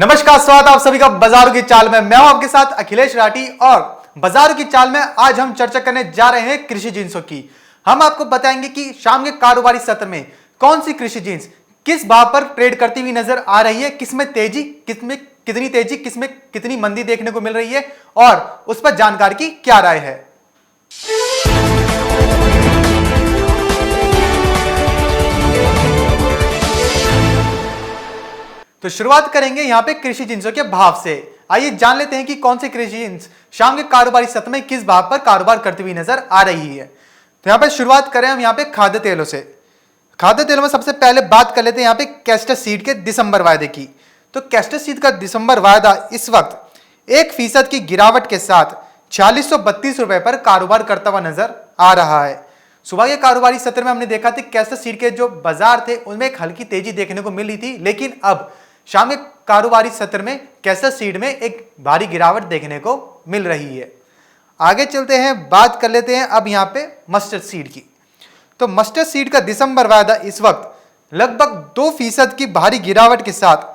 नमस्कार, स्वागत आप सभी का बाजारों की चाल में। मैं हूं आपके साथ अखिलेश राठी और बाजारों की चाल में आज हम चर्चा करने जा रहे हैं कृषि जिंसों की। हम आपको बताएंगे कि शाम के कारोबारी सत्र में कौन सी कृषि जिंस किस भाव पर ट्रेड करती हुई नजर आ रही है, किसमें तेजी, किसमें कितनी तेजी, किसमें कितनी मंदी देखने को मिल रही है और उस पर जानकारी की क्या राय है। तो शुरुआत करेंगे यहां पे कृषि जिंसों के भाव से। आइए जान लेते हैं कि कौन सी कृषि जिंस शाम के कारोबारी सत्र में किस भाव पर कारोबार करती हुई नजर आ रही है। तो यहां पे शुरुआत करें हम यहां पे खाद्य तेलों से। खाद्य तेलों में सबसे पहले बात कर लेते हैं यहां पे कैस्टर सीड के दिसंबर वायदे की। तो कैस्टर सीड का दिसंबर वायदा इस वक्त 1% की गिरावट के साथ 4632 रुपए पर कारोबार करता हुआ नजर आ रहा है। सुबह के कारोबारी सत्र में हमने देखा था कैस्टर सीड के जो बाजार थे उनमें एक हल्की तेजी देखने को मिली थी, लेकिन अब शाम के कारोबारी सत्र में कैस्टर सीड में एक भारी गिरावट देखने को मिल रही है। आगे चलते हैं, बात कर लेते हैं अब यहां पे मस्टर्ड सीड की। तो मस्टर्ड सीड का दिसंबर वायदा इस वक्त लगभग 2% की भारी गिरावट के साथ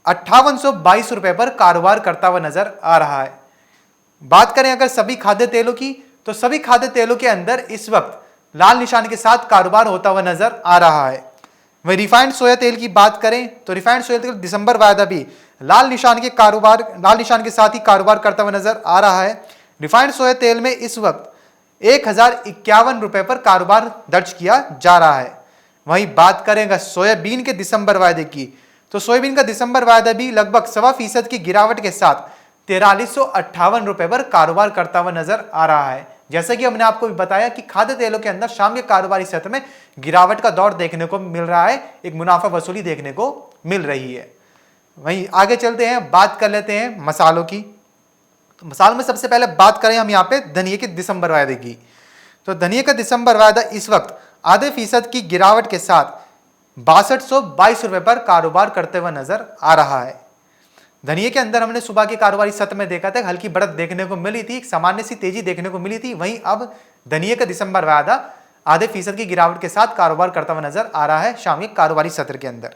5822 रुपए पर कारोबार करता हुआ नजर आ रहा है। बात करें अगर सभी खाद्य तेलों की, तो सभी खाद्य तेलों के अंदर इस वक्त लाल निशान के साथ कारोबार होता हुआ नजर आ रहा है। वही रिफाइंड सोया तेल की बात करें तो रिफाइंड सोया तेल दिसंबर वायदा भी लाल निशान के साथ ही कारोबार करता हुआ नजर आ रहा है। रिफाइंड सोया तेल में इस वक्त 1051 रुपए पर कारोबार दर्ज किया जा रहा है। वहीं बात करेंगे सोयाबीन के दिसंबर वायदे की, तो सोयाबीन का दिसंबर वायदा भी लगभग 1.25% की गिरावट के साथ 4358 रुपए पर कारोबार करता हुआ नजर आ रहा है। जैसे कि हमने आपको भी बताया कि खाद्य तेलों के अंदर शाम के कारोबारी सत्र में गिरावट का दौर देखने को मिल रहा है, एक मुनाफा वसूली देखने को मिल रही है। वहीं आगे चलते हैं, बात कर लेते हैं मसालों की। तो मसालों में सबसे पहले बात करें हम यहाँ पे धनिया के दिसंबर वायदे की। तो धनिया का दिसंबर वायदा इस वक्त आधे फीसद की गिरावट के साथ 6222 रुपए पर कारोबार करते हुए नजर आ रहा है। धनिया के अंदर हमने सुबह के कारोबारी सत्र में देखा था हल्की बढ़त देखने को मिली थी, सामान्य सी तेजी देखने को मिली थी। वहीं अब धनिया का दिसंबर वायदा आधे फीसद की गिरावट के साथ कारोबार करता हुआ नजर आ रहा है शाम के कारोबारी सत्र के अंदर।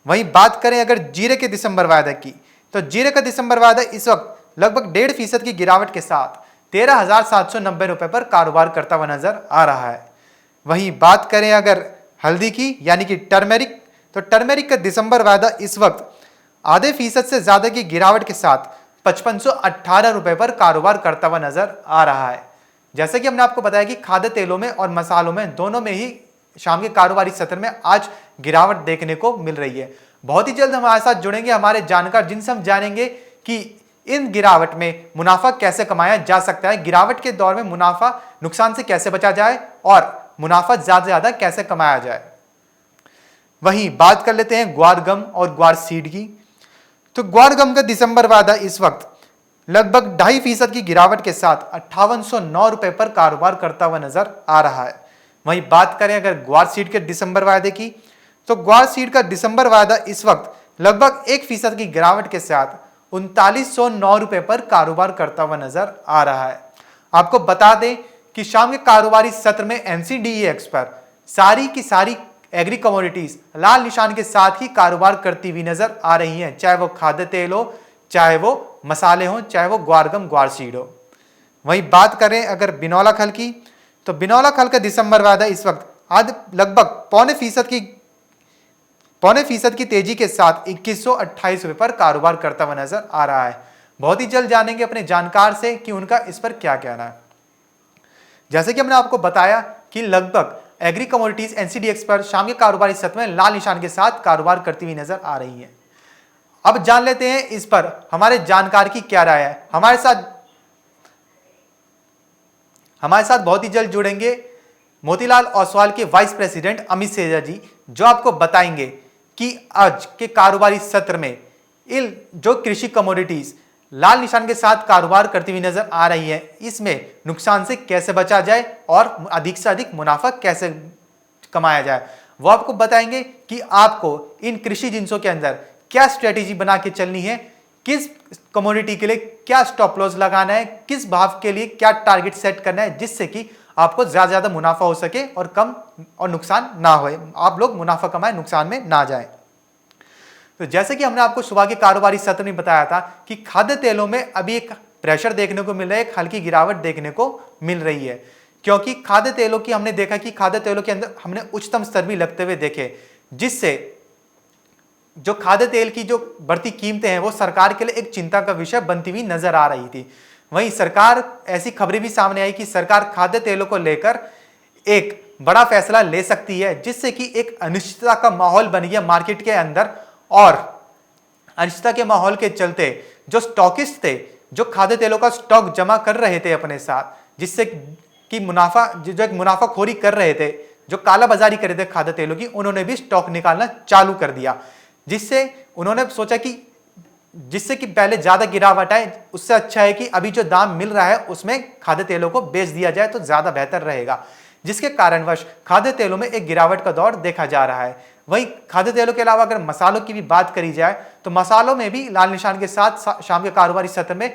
वहीं बात करें अगर जीरे के दिसंबर वायदा की, तो जीरे का दिसंबर वायदा इस वक्त लगभग 1.5% की गिरावट के साथ 13,790 रुपए पर कारोबार करता हुआ नजर आ रहा है। वहीं बात करें अगर हल्दी की यानी कि टर्मेरिक, तो टर्मेरिक का दिसंबर वायदा इस वक्त आधे फीसद से ज्यादा की गिरावट के साथ 5518 रुपए पर कारोबार करता हुआ नजर आ रहा है। जैसे कि हमने आपको बताया कि खाद्य तेलों में और मसालों में दोनों में ही शाम के कारोबारी सत्र में आज गिरावट देखने को मिल रही है। बहुत ही जल्द हमारे साथ जुड़ेंगे हमारे जानकार, जिनसे हम जानेंगे कि इन गिरावट में मुनाफा कैसे कमाया जा सकता है, गिरावट के दौर में मुनाफा नुकसान से कैसे बचा जाए और मुनाफा ज्यादा से ज्यादा कैसे कमाया जाए। वहीं बात कर लेते हैं ग्वार गम और ग्वार सीड की। तो ग्वार गम का दिसंबर वायदा इस वक्त लगभग 2.5% की गिरावट के साथ 5809 रुपए पर कारोबार करता हुआ नजर आ रहा है। वहीं बात करें अगर ग्वार सीड के दिसंबर वायदे की, तो ग्वार सीड का दिसंबर वायदा इस वक्त लगभग 1% की गिरावट के साथ 3909 रुपए पर कारोबार करता हुआ नजर आ रहा है। आपको बता दें कि शाम के कारोबारी सत्र में एनसीडीईएक्स पर सारी की सारी एग्री कमोडिटीज लाल निशान के साथ ही कारोबार करती हुई नजर आ रही हैं, चाहे वो खाद्य तेल हो, चाहे वो मसाले हों, चाहे वो ग्वारगम ग्वार सीड हो। वहीं बात करें अगर बिनौला खल की, तो बिनौला खल का दिसंबर वायदा इस वक्त आज लगभग पौने फीसद की तेजी के साथ 2128 रुपए पर कारोबार करता हुआ नजर आ रहा है। बहुत ही जल्द जानेंगे अपने जानकार से कि उनका इस पर क्या कहना है। जैसे कि हमने आपको बताया कि लगभग एग्री कमोडिटीज एनसीडीएक्स पर शाम के कारोबारी सत्र में लाल निशान के साथ कारोबार करती हुई नजर आ रही है। अब जान लेते हैं इस पर हमारे जानकार की क्या राय है। हमारे साथ बहुत ही जल्द जुड़ेंगे मोतीलाल ओसवाल के वाइस प्रेसिडेंट अमित सेजा जी, जो आपको बताएंगे कि आज के कारोबारी सत्र में जो कृषि कमोडिटीज लाल निशान के साथ कारोबार करती हुई नजर आ रही है, इसमें नुकसान से कैसे बचा जाए और अधिक से अधिक मुनाफा कैसे कमाया जाए, वो आपको बताएंगे कि आपको इन कृषि जिंसों के अंदर क्या स्ट्रेटेजी बना के चलनी है, किस कमोडिटी के लिए क्या स्टॉप लॉस लगाना है, किस भाव के लिए क्या टारगेट सेट करना है, जिससे कि आपको ज्यादा मुनाफा हो सके और कम और नुकसान ना हो, आप लोग मुनाफा कमाए नुकसान में ना जाए। तो जैसे कि हमने आपको सुबह के कारोबारी सत्र में बताया था कि खाद्य तेलों में अभी एक प्रेशर देखने को मिल रहा है, एक हल्की गिरावट देखने को मिल रही है, क्योंकि खाद्य तेलों की हमने देखा कि खाद्य तेलों के अंदर हमने उच्चतम स्तर भी लगते हुए देखे, जिससे जो खाद्य तेल की जो बढ़ती कीमतें हैं वो सरकार के लिए एक चिंता का विषय बनती हुई नजर आ रही थी। वहीं सरकार, ऐसी खबरें भी सामने आई कि सरकार खाद्य तेलों को लेकर एक बड़ा फैसला ले सकती है, जिससे कि एक अनिश्चितता का माहौल बन गया मार्केट के अंदर। और अनिश्चितता के माहौल के चलते जो स्टॉकिस्ट थे, जो खाद्य तेलों का स्टॉक जमा कर रहे थे अपने साथ, जिससे कि जो एक मुनाफाखोरी कर रहे थे, जो काला बाजारी कर रहे थे खाद्य तेलों की, उन्होंने भी स्टॉक निकालना चालू कर दिया, जिससे उन्होंने सोचा कि जिससे कि पहले ज्यादा गिरावट आए, उससे अच्छा है कि अभी जो दाम मिल रहा है उसमें खाद्य तेलों को बेच दिया जाए तो ज्यादा बेहतर रहेगा, जिसके कारणवश खाद्य तेलों में एक गिरावट का दौर देखा जा रहा है। वहीं खाद्य तेलों के अलावा अगर मसालों की भी बात करी जाए तो मसालों में भी लाल निशान के साथ शाम के कारोबारी सत्र में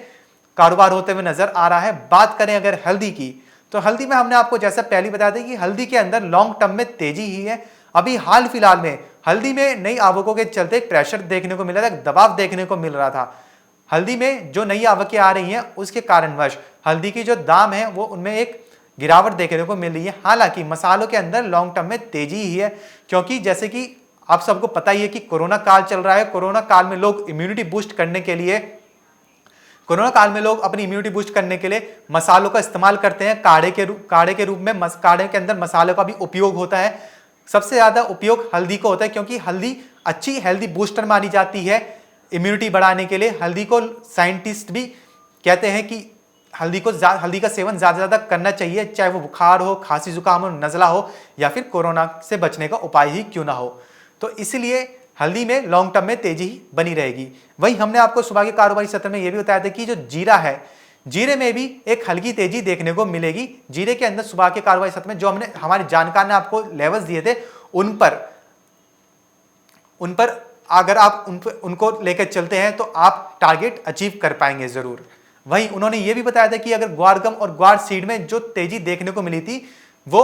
कारोबार होते हुए नजर आ रहा है। बात करें अगर हल्दी की, तो हल्दी में हमने आपको जैसा पहले बताया था कि हल्दी के अंदर लॉन्ग टर्म में तेजी ही है। अभी हाल फिलहाल में हल्दी में नई आवकों के चलते प्रेशर देखने को मिल रहा था, दबाव देखने को मिल रहा था। हल्दी में जो नई आवकें आ रही हैं उसके कारणवश हल्दी की जो दाम है वो उनमें एक गिरावट देखने को मिल रही है। हालांकि मसालों के अंदर लॉन्ग टर्म में तेजी ही है, क्योंकि जैसे कि आप सबको पता ही है कि कोरोना काल चल रहा है। कोरोना काल में लोग इम्यूनिटी बूस्ट करने के लिए अपनी इम्यूनिटी बूस्ट करने के लिए मसालों का इस्तेमाल करते हैं। काढ़े के रूप में काढ़े के अंदर मसालों का भी उपयोग होता है। सबसे ज्यादा उपयोग हल्दी को होता है, क्योंकि हल्दी अच्छी हेल्दी बूस्टर मानी जाती है इम्यूनिटी बढ़ाने के लिए। हल्दी को साइंटिस्ट भी कहते हैं कि हल्दी का सेवन ज्यादा से ज्यादा करना चाहिए, चाहे वो बुखार हो, खांसी जुकाम हो, नजला हो, या फिर कोरोना से बचने का उपाय ही क्यों ना हो। तो इसलिए हल्दी में लॉन्ग टर्म में तेजी ही बनी रहेगी। वहीं हमने आपको सुबह के कारोबारी सत्र में यह भी बताया था कि जो जीरा है, जीरे में भी एक हल्की तेजी देखने को मिलेगी। जीरे के अंदर सुबह के कारोबारी सत्र में जो हमने हमारे जानकार ने आपको लेवल्स दिए थे, उन पर अगर आप उनको लेकर चलते हैं तो आप टारगेट अचीव कर पाएंगे जरूर। वहीं उन्होंने यह भी बताया था कि अगर ग्वार गम और ग्वार सीड में जो तेजी देखने को मिली थी वो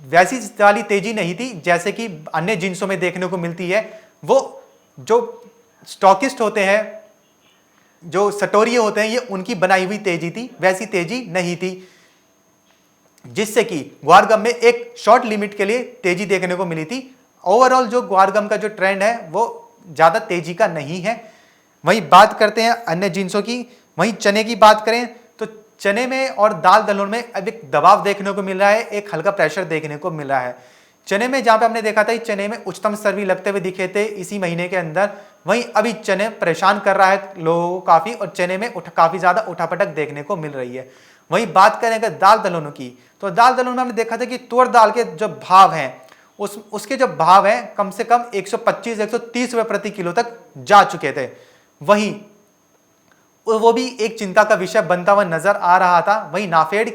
वैसी वाली तेजी नहीं थी जैसे कि अन्य जिंसों में देखने को मिलती है। वो जो स्टॉकिस्ट होते हैं, जो सटोरिये होते हैं, ये उनकी बनाई हुई तेजी थी, वैसी तेजी नहीं थी, जिससे कि ग्वार गम में एक शॉर्ट लिमिट के लिए तेजी देखने को मिली थी। ओवरऑल जो ग्वार गम का जो ट्रेंड है वो ज्यादा तेजी का नहीं है। वहीं बात करते हैं अन्य जिंसों की। वहीं चने की बात करें तो चने में और दाल दलहन में अब एक दबाव देखने को मिल रहा है, एक हल्का प्रेशर देखने को मिल रहा है। चने में जहां पे हमने देखा था चने में उच्चतम स्तर भी लगते हुए दिखे थे इसी महीने के अंदर, वहीं अभी चने परेशान कर रहा है लोगों को काफी, और चने में काफी ज्यादा उठापटक देखने को मिल रही है। वहीं बात करें अगर दाल दलहनों की, तो दाल दलहन में हमने देखा था कि तुअर दाल के जो भाव हैं उसके जो भाव हैं कम से कम 125-130 रुपए प्रति किलो तक जा चुके थे। वहीं वो भी एक चिंता का विषय बनता हुआ नजर आ रहा था। वहीं नाफेड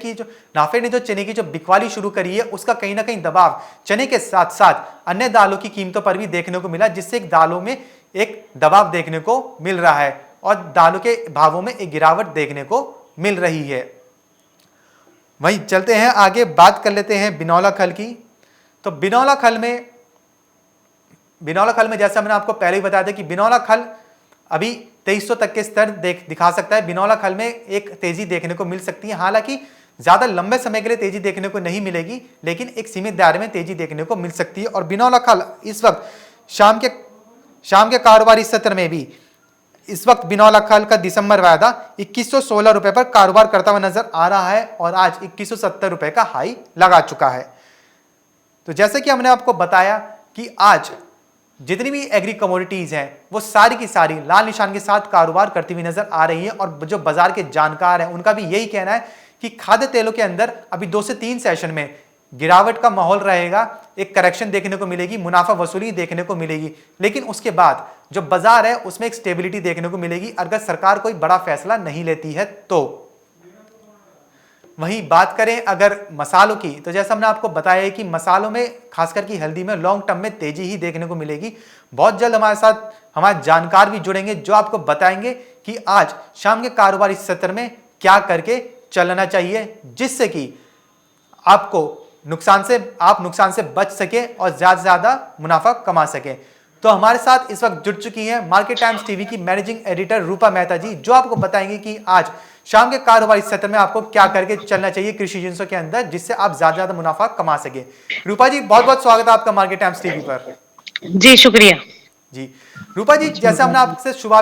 ने जो चने की जो बिकवाली शुरू करी है उसका कहीं ना कहीं दबाव चने के साथ साथ अन्य दालों की कीमतों पर भी देखने को मिला, जिससे दालों में एक दबाव देखने को मिल रहा है और दालों के भावों में एक गिरावट देखने को मिल रही है। वहीं चलते हैं आगे, बात कर लेते हैं बिनौला खल की। तो बिनौला खल में जैसा मैंने आपको पहले ही बताया था कि बिनौला खल अभी 2300 तक के स्तर दिखा सकता है। बिनौला खल में एक तेजी देखने को मिल सकती है, हालांकि ज्यादा लंबे समय के लिए तेजी देखने को नहीं मिलेगी, लेकिन एक सीमित दायरे में तेजी देखने को मिल सकती है। और बिनौला खल इस वक्त शाम के कारोबारी सत्र में भी इस वक्त बिनौला खल का दिसंबर वायदा 2116 रुपए पर कारोबार करता हुआ नजर आ रहा है और आज 2170 रुपए का हाई लगा चुका है। तो जैसे कि हमने आपको बताया कि आज जितनी भी एग्री कमोडिटीज हैं वो सारी की सारी लाल निशान के साथ कारोबार करती हुई नजर आ रही है, और जो बाजार के जानकार हैं उनका भी यही कहना है कि खाद्य तेलों के अंदर अभी 2 से 3 सेशन में गिरावट का माहौल रहेगा, एक करेक्शन देखने को मिलेगी, मुनाफा वसूली देखने को मिलेगी, लेकिन उसके बाद जो बाजार है उसमें एक स्टेबिलिटी देखने को मिलेगी अगर सरकार कोई बड़ा फैसला नहीं लेती है तो। वहीं बात करें अगर मसालों की, तो जैसा हमने आपको बताया है कि मसालों में खासकर की हल्दी में लॉन्ग टर्म में तेजी ही देखने को मिलेगी। बहुत जल्द हमारे साथ हमारे जानकार भी जुड़ेंगे जो आपको बताएंगे कि आज शाम के कारोबारी सत्र में क्या करके चलना चाहिए, जिससे कि आप नुकसान से बच सके और ज्यादा से ज्यादा मुनाफा कमा सके। तो हमारे साथ इस वक्त जुड़ चुकी हैं मार्केट टाइम्स टीवी की मैनेजिंग एडिटर रूपा मेहता जी, जो आपको बताएंगे कि आज शाम के कारोबारी सत्र में आपको क्या करके चलना चाहिए कृषि जिंसों के अंदर, जिससे आप ज्यादा मुनाफा कमा सके। रूपा जी, बहुत बहुत स्वागत है आपका मार्केट टाइम्स टीवी पर। जी शुक्रिया। जी रूपा जी, जैसे हमने आपसे सुबह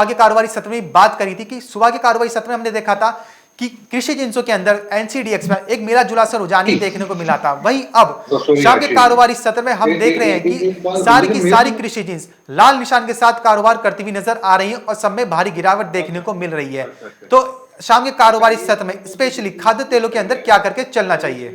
के कारोबारी सत्र में बात करी थी कि सुबह के कारोबारी सत्र में हमने देखा था कि कृषि जिंसों के अंदर एनसीडीएक्स में एक मिला जुला सा रुझान ही देखने को मिला था। वहीं अब शाम के कारोबारी सत्र में हम देख रहे हैं कि सारी की सारी कृषि जिंस लाल निशान के साथ कारोबार करती हुई नजर आ रही है और सब में भारी गिरावट देखने को मिल रही है। तो शाम के कारोबारी सत्र में स्पेशली खाद्य तेलों के अंदर क्या करके चलना चाहिए?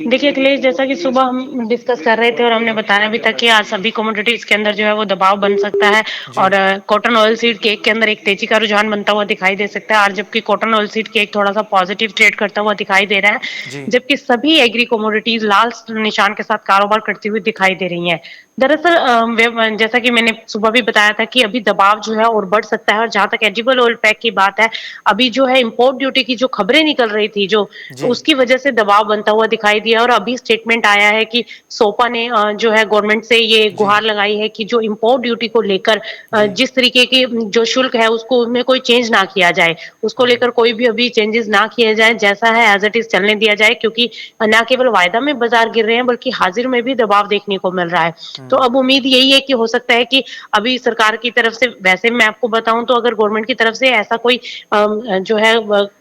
देखिए अखिलेश, जैसा कि सुबह हम डिस्कस कर रहे थे और हमने बताया भी था कि आज सभी कमोडिटीज के अंदर जो है वो दबाव बन सकता है जी और कॉटन ऑयल सीड केक के अंदर एक तेजी का रुझान बनता हुआ दिखाई दे सकता है। आज जबकि कॉटन ऑयल सीड केक थोड़ा सा पॉजिटिव ट्रेड करता हुआ दिखाई दे रहा है, जी जबकि सभी एग्री कमोडिटीज लाल निशान के साथ कारोबार करती हुई दिखाई दे रही हैं। दरअसल जैसा कि मैंने सुबह भी बताया था कि अभी दबाव जो है और बढ़ सकता है। और जहां तक एडिबल ऑयल पैक की बात है, अभी जो है इंपोर्ट ड्यूटी की जो खबरें निकल रही थी जो जी उसकी वजह से दबाव बनता हुआ दिखाई दिया। और अभी स्टेटमेंट आया है कि सोपा ने जो है गवर्नमेंट से ये जी गुहार लगाई है कि जो इंपोर्ट ड्यूटी को लेकर जी जिस तरीके की जो शुल्क है उसको उसमें कोई चेंज ना किया जाए, उसको लेकर कोई भी अभी चेंजेस ना किए जाए, जैसा है एज इट इज चलने दिया जाए। क्योंकि न केवल वायदा में बाजार गिर रहे हैं बल्कि हाजिर में भी दबाव देखने को मिल रहा है। तो अब उम्मीद यही है कि हो सकता है कि अभी सरकार की तरफ से, वैसे मैं आपको बताऊं तो अगर गवर्नमेंट की तरफ से ऐसा कोई जो है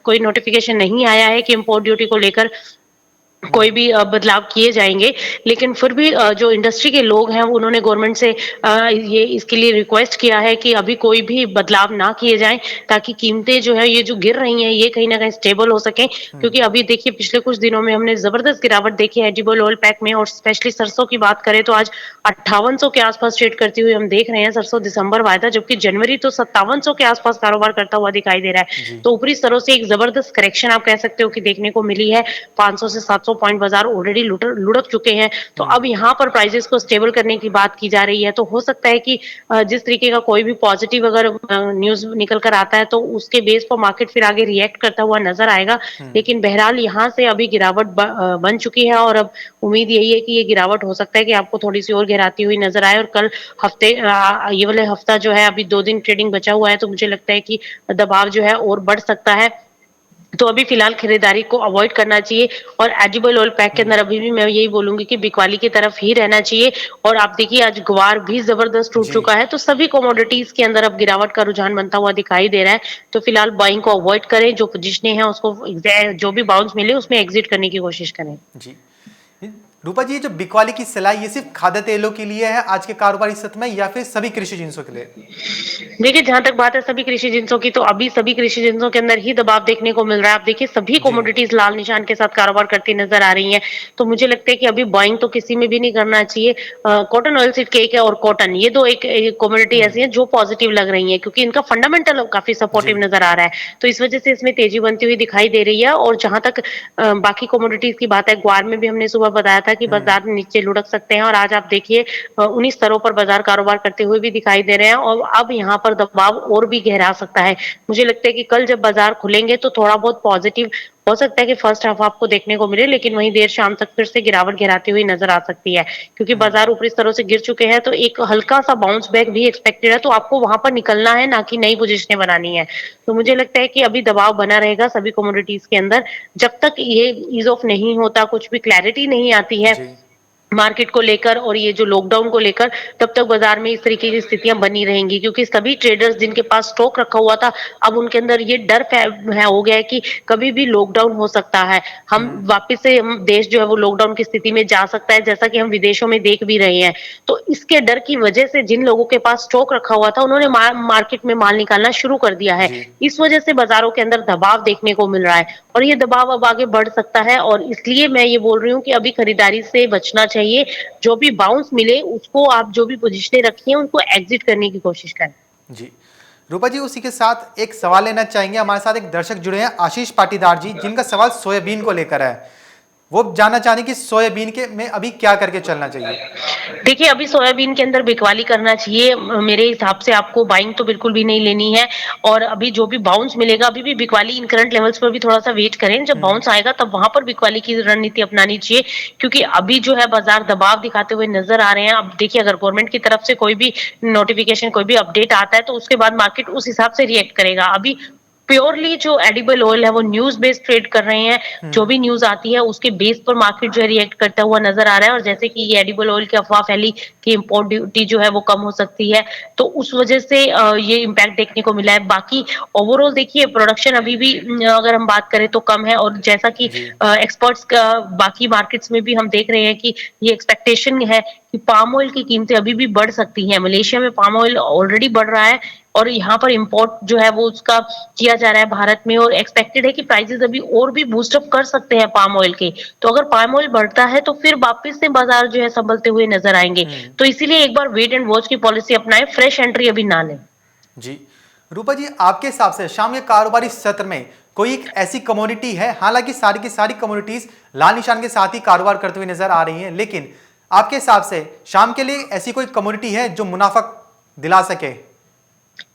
कोई नोटिफिकेशन नहीं आया है कि इंपोर्ट ड्यूटी को लेकर कोई भी बदलाव किए जाएंगे, लेकिन फिर भी जो इंडस्ट्री के लोग हैं उन्होंने गवर्नमेंट से ये इसके लिए रिक्वेस्ट किया है कि अभी कोई भी बदलाव ना किए जाएं, ताकि कीमतें जो है ये जो गिर रही हैं ये कहीं ना कहीं स्टेबल हो सके। क्योंकि अभी देखिए पिछले कुछ दिनों में हमने जबरदस्त गिरावट देखी है एडिबल ऑयल पैक में, और स्पेशली सरसों की बात करें तो आज 5800 के आसपास ट्रेड करती हुई हम देख रहे हैं। सरसों दिसंबर वायदा, जबकि जनवरी तो 5700 के आसपास कारोबार करता हुआ दिखाई दे रहा है। जी तो ऊपरी स्तरों से एक जबरदस्त करेक्शन आप कह सकते हो कि देखने को मिली है। 500 से 700 पॉइंट बाजार ऑलरेडी लुढ़क चुके हैं। तो अब यहाँ पर प्राइसेस को स्टेबल करने की बात की जा रही है। तो हो सकता है कि जिस तरीके का कोई भी पॉजिटिव अगर न्यूज निकल कर आता है तो उसके बेस पर मार्केट फिर आगे रिएक्ट करता हुआ नजर आएगा। लेकिन बहरहाल यहाँ से अभी गिरावट बन चुकी है और अब उम्मीद यही है कि ये गिरावट हो सकता है कि आपको थोड़ी सी और गिराती हुई नजर आए। और कल हफ्ते ये वाले हफ्ता जो है, अभी 2 दिन ट्रेडिंग बचा हुआ है, तो मुझे लगता है कि दबाव जो है और बढ़ सकता है। तो अभी फिलहाल खरीदारी को अवॉइड करना चाहिए। और एडिबल ऑयल पैक के अंदर अभी भी मैं यही बोलूंगी कि बिकवाली की तरफ ही रहना चाहिए। और आप देखिए आज ग्वार भी जबरदस्त टूट जी चुका है, तो सभी कमोडिटीज के अंदर अब गिरावट का रुझान बनता हुआ दिखाई दे रहा है। तो फिलहाल बाइंग को अवॉइड करें, जो पोजिशनें हैं उसको जो भी बाउंस मिले उसमें एग्जिट करने की कोशिश करें। जी रूपा जी, ये जो बिकवाली की सलाह ये सिर्फ खाद्य तेलों के लिए है आज के कारोबारी सत्र में, या फिर सभी कृषि जिंसों के लिए? देखिए जहां तक बात है सभी कृषि जिंसों की, तो अभी सभी कृषि जिंसों के अंदर ही दबाव देखने को मिल रहा है। आप देखिए सभी जी कमोडिटीज लाल निशान के साथ कारोबार करती नजर आ रही हैं। तो मुझे लगता है कि अभी बाइंग तो किसी में भी नहीं करना चाहिए। कॉटन ऑयल सीड केक है और कॉटन, ये दो एक कमोडिटी ऐसी है जो पॉजिटिव लग रही है, क्योंकि इनका फंडामेंटल काफी जी सपोर्टिव नजर आ रहा है। तो इस वजह से इसमें तेजी बनती हुई दिखाई दे रही है। और जहां तक बाकी कमोडिटीज की बात है, ग्वार में भी हमने सुबह बताया था कि बाजार नीचे लुढ़क सकते हैं, और आज आप देखिए उन्हीं स्तरों पर बाजार कारोबार करते हुए भी दिखाई दे रहे हैं। और अब यहाँ पर दबाव और भी गहरा सकता है। मुझे लगता है कि कल जब बाजार खुलेंगे तो थोड़ा बहुत पॉजिटिव हो सकता है कि फर्स्ट हाफ आपको देखने को मिले, लेकिन वहीं देर शाम तक फिर से गिरावट गिराती हुई नजर आ सकती है। क्योंकि बाजार ऊपरी स्तरों से गिर चुके हैं, तो एक हल्का सा बाउंस बैक भी एक्सपेक्टेड है। तो आपको वहां पर निकलना है, ना कि नई पोजीशनें बनानी है। तो मुझे लगता है कि अभी दबाव बना रहेगा सभी कमोडिटीज के अंदर, जब तक ये ईज ऑफ नहीं होता, कुछ भी क्लैरिटी नहीं आती है जी मार्केट को लेकर और ये जो लॉकडाउन को लेकर, तब तक बाजार में इस तरीके की स्थितियां बनी रहेंगी। क्योंकि सभी ट्रेडर्स जिनके पास स्टॉक रखा हुआ था, अब उनके अंदर ये डर हो गया है कि कभी भी लॉकडाउन हो सकता है, हम वापस से हम देश जो है वो लॉकडाउन की स्थिति में जा सकता है, जैसा कि हम विदेशों में देख भी रहे हैं। तो इसके डर की वजह से जिन लोगों के पास स्टॉक रखा हुआ था उन्होंने मार्केट में माल निकालना शुरू कर दिया है। जी इस वजह से बाजारों के अंदर दबाव देखने को मिल रहा है, और ये दबाव अब आगे बढ़ सकता है। और इसलिए मैं ये बोल रही हूँ कि अभी खरीदारी से बचना चाहिए। जो भी बाउंस मिले उसको आप, जो भी पोजीशनें रखी हैं उनको एग्जिट करने की कोशिश करें। जी रूपा जी, उसी के साथ एक सवाल लेना चाहेंगे। हमारे साथ एक दर्शक जुड़े हैं, आशीष पाटीदार जी, जिनका सवाल सोयाबीन को लेकर है। वो जानना चाहेंगे कि सोयाबीन के में अभी क्या करके चलना चाहिए। देखिए, अभी सोयाबीन के अंदर बिकवाली करना चाहिए। मेरे हिसाब से आपको बाइंग तो बिल्कुल भी नहीं लेनी है और अभी जो भी बाउंस मिलेगा, अभी भी बिकवाली इन करंट लेवल्स पर भी थोड़ा-सा वेट करें। जब बाउंस आएगा तब वहाँ पर बिकवाली की रणनीति अपनानी चाहिए, क्योंकि अभी जो है बाज़ार दबाव दिखाते हुए नज़र आ रहे हैं। अब देखिए, अगर गवर्नमेंट की तरफ से कोई भी नोटिफ़िकेशन, कोई भी अपडेट आता है, तो उसके बाद मार्केट उस हिसाब से रिएक्ट करेगा। अभी प्योरली जो एडिबल ऑयल है वो न्यूज़ बेस्ड ट्रेड कर रहे हैं। जो भी न्यूज़ आती है उसके बेस पर मार्केट जो है रिएक्ट करता हुआ नज़र आ रहा है, और जैसे कि ये एडिबल ऑयल की अफ़वाह फैली कि इम्पोर्ट ड्यूटी जो है वो कम हो सकती है, तो उस वजह से ये इम्पैक्ट देखने को मिला है। बाकी ओवरऑल देखिए, प्रोडक्शन अभी भी अगर हम बात करें तो कम है, और जैसा कि जी। एक्सपर्ट्स का बाकी मार्केट्स में भी हम देख रहे हैं कि ये एक्सपेक्टेशन है कि पाम ऑयल की कीमतें अभी भी बढ़ सकती हैं। मलेशिया में पाम ऑयल ऑलरेडी बढ़ रहा है और यहाँ पर इम्पोर्ट जो है वो उसका किया जा रहा है भारत में, और एक्सपेक्टेड है कि प्राइसेस अभी और भी बूस्ट अप कर सकते हैं पाम ऑयल के। तो अगर पाम ऑयल बढ़ता है तो फिर वापस से बाजार जो है संभलते हुए नजर आएंगे। तो इसीलिए एक बार वेट एंड वॉच की पॉलिसी अपनाएं, फ्रेश एंट्री अभी ना लें। जी। रूपा जी, आपके हिसाब से शाम के कारोबारी सत्र में कोई एक ऐसी कमोडिटी है, हालांकि सारी की सारी कमोडिटीज लाल निशान के साथ ही कारोबार करते हुए नजर आ रही हैं, लेकिन आपके हिसाब से शाम के लिए ऐसी कोई कमोडिटी है जो मुनाफा दिला सके?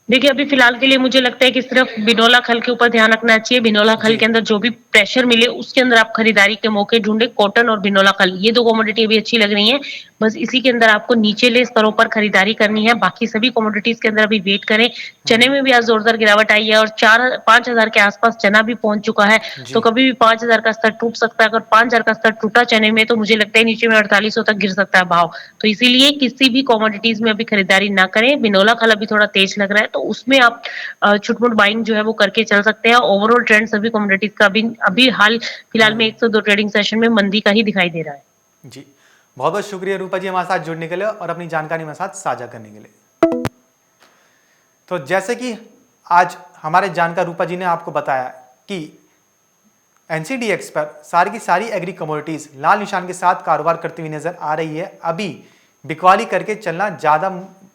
देखिए, अभी फिलहाल के लिए मुझे लगता है कि सिर्फ बिनोला खल के ऊपर ध्यान रखना चाहिए। बिनोला खल जी। के अंदर जो भी प्रेशर मिले उसके अंदर आप खरीदारी के मौके ढूंढे। कॉटन और बिनोला खल, ये दो कमोडिटी अभी अच्छी लग रही हैं। बस इसी के अंदर आपको निचले स्तरों पर खरीदारी करनी है। बाकी सभी कमोडिटीज के अंदर अभी वेट करें। चने में भी आज जोरदार गिरावट आई है और 4-5 हजार के आसपास चना भी पहुंच चुका है। जी। तो कभी भी 5 हजार का स्तर टूट सकता है। अगर 5 हजार का स्तर टूटा चने में, तो मुझे लगता है नीचे में 4800 तक गिर सकता है भाव। तो इसीलिए किसी भी कमोडिटीज में अभी खरीदारी ना करें। बिनोला खल अभी थोड़ा तेज लग रहा है, तो उसमें आप छुटमुट बाइंग जो है वो करके चल सकते हैं। ओवरऑल ट्रेंड सभी कमोडिटीज का अभी अभी हाल फिलहाल में 102 ट्रेडिंग सेशन में मंदी का ही दिखाई दे रहा है। जी, बहुत बहुत शुक्रिया रूपा जी हमारे साथ जुड़ने के लिए और अपनी जानकारी हमारे साथ साझा करने के लिए। तो जैसे कि आज हमारे जानकार रूपा जी ने आपको बताया कि एनसीडीएक्स पर सारी की सारी एग्री कमोडिटीज लाल निशान के साथ कारोबार करती हुई नजर आ रही है। अभी बिकवाली करके चलना ज़्यादा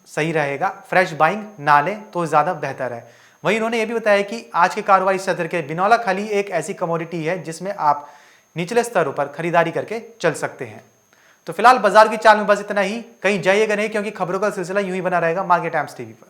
सही रहेगा, फ्रेश बाइंग ना लें तो ज़्यादा बेहतर है। वहीं उन्होंने ये भी बताया कि आज के कारोबारी सत्र के बिनौला खली एक ऐसी कमोडिटी है जिसमें आप निचले स्तरों पर खरीदारी करके चल सकते हैं। तो फिलहाल बाजार की चाल में बस इतना ही। कहीं जाइएगा नहीं, क्योंकि खबरों का सिलसिला यूं ही बना रहेगा मार्केट टाइम्स टीवी पर।